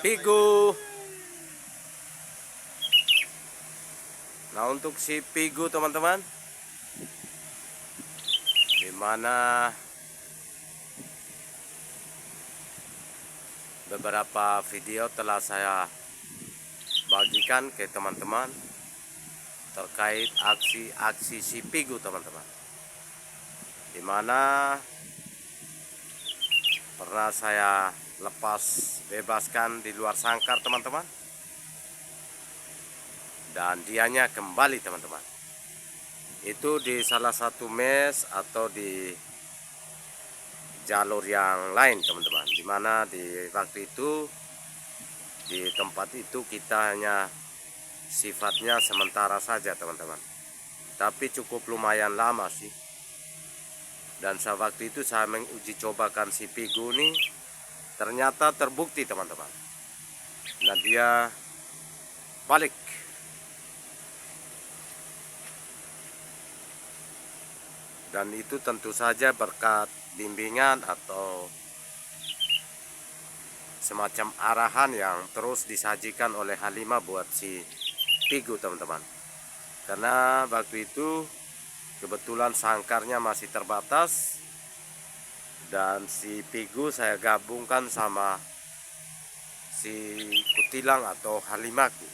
Pigu. Nah, untuk si Pigu teman-teman, dimana beberapa video telah saya bagikan ke teman-teman terkait aksi-aksi si Pigu teman-teman, dimana pernah saya bebaskan di luar sangkar teman-teman, dan dianya kembali teman-teman. Itu di salah satu mes atau di jalur yang lain teman-teman, dimana di waktu itu di tempat itu kita hanya sifatnya sementara saja teman-teman, tapi cukup lumayan lama sih. Dan waktu itu saya menguji cobakan si Pigu ini, ternyata terbukti teman-teman. Nah, dia balik. Dan itu tentu saja berkat bimbingan atau semacam arahan yang terus disajikan oleh Halimah buat si Pigu teman-teman. Karena waktu itu kebetulan sangkarnya masih terbatas, dan si Pigu saya gabungkan sama si Kutilang atau Halimahku.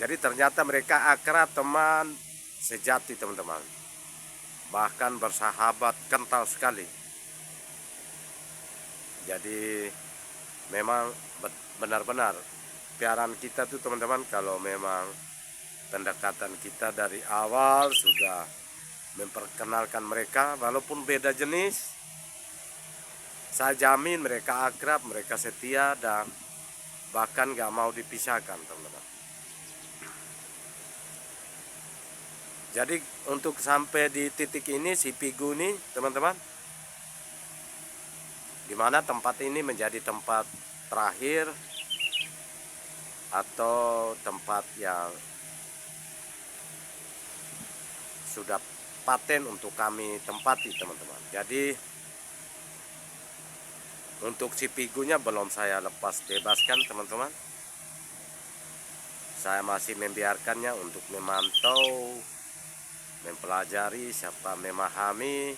Jadi ternyata mereka akrab, teman sejati teman-teman, bahkan bersahabat kental sekali. Jadi memang benar-benar piaraan kita tuh teman-teman, kalau memang pendekatan kita dari awal sudah memperkenalkan mereka, walaupun beda jenis, saya jamin mereka akrab, mereka setia, dan bahkan gak mau dipisahkan teman-teman. Jadi untuk sampai di titik ini si Pigu ini teman-teman, dimana tempat ini menjadi tempat terakhir atau tempat yang sudah paten untuk kami tempati teman-teman. Jadi untuk si Pigunya belum saya lepas bebaskan teman-teman. Saya masih membiarkannya untuk memantau, mempelajari serta memahami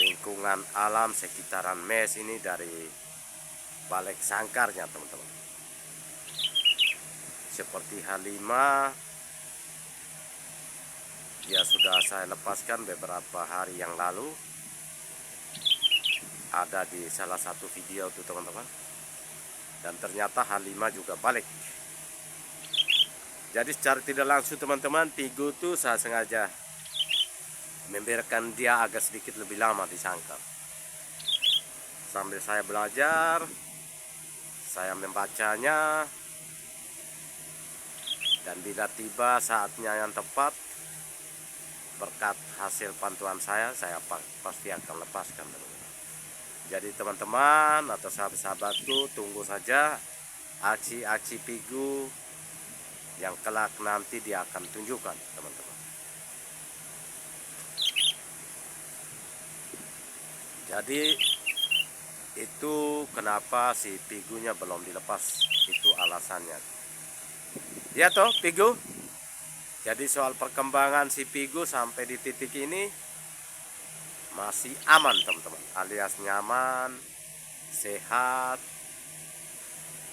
lingkungan alam sekitaran mes ini dari balik sangkarnya teman-teman. Seperti Halimah, dia sudah saya lepaskan beberapa hari yang lalu, ada di salah satu video itu teman-teman. Dan ternyata Halimah juga balik. Jadi secara tidak langsung teman-teman, Pigu itu saya sengaja membiarkan dia agak sedikit lebih lama di sangkar. Sambil saya belajar, saya membacanya, dan bila tiba saatnya yang tepat, berkat hasil pantauan saya pasti akan lepaskan teman-teman. Jadi teman-teman atau sahabat-sahabatku, tunggu saja aksi-aksi Pigu yang kelak nanti dia akan tunjukkan teman-teman. Jadi itu kenapa si Pigunya belum dilepas, itu alasannya. Ya toh Pigu. Jadi soal perkembangan si Pigu sampai di titik ini masih aman teman-teman, alias nyaman, sehat.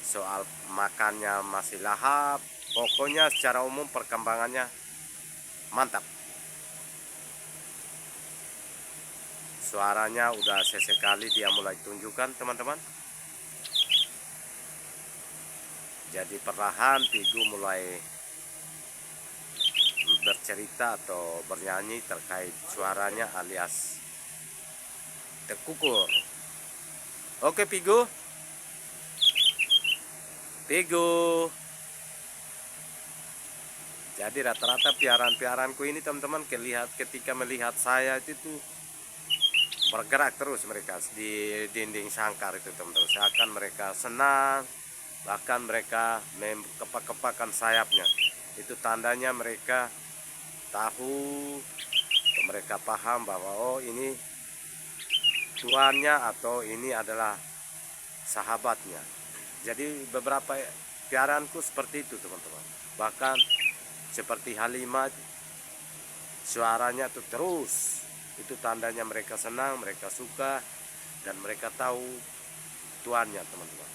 Soal makannya masih lahap. Pokoknya secara umum perkembangannya mantap. Suaranya udah sesekali dia mulai tunjukkan teman-teman. Jadi perlahan Pigu mulai bercerita atau bernyanyi terkait suaranya alias tekukur. Oke Pigu. Pigu. Jadi rata-rata piaraan-piaraanku ini teman-teman, ketika melihat saya itu bergerak terus mereka di dinding sangkar itu teman-teman. Seakan mereka senang, bahkan mereka kepak-kepakan sayapnya. Itu tandanya mereka tahu, mereka paham bahwa oh ini tuannya atau ini adalah sahabatnya. Jadi beberapa piaraanku seperti itu teman-teman. Bahkan seperti Halimah, suaranya tuh terus. Itu tandanya mereka senang, mereka suka, dan mereka tahu tuannya teman-teman.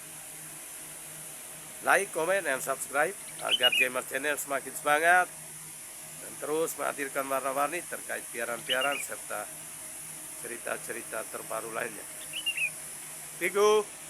Like, comment, dan subscribe agar Gamer Channel semakin semangat dan terus menghadirkan warna-warni terkait piaraan-piaraan serta cerita-cerita terbaru lainnya. Pigu.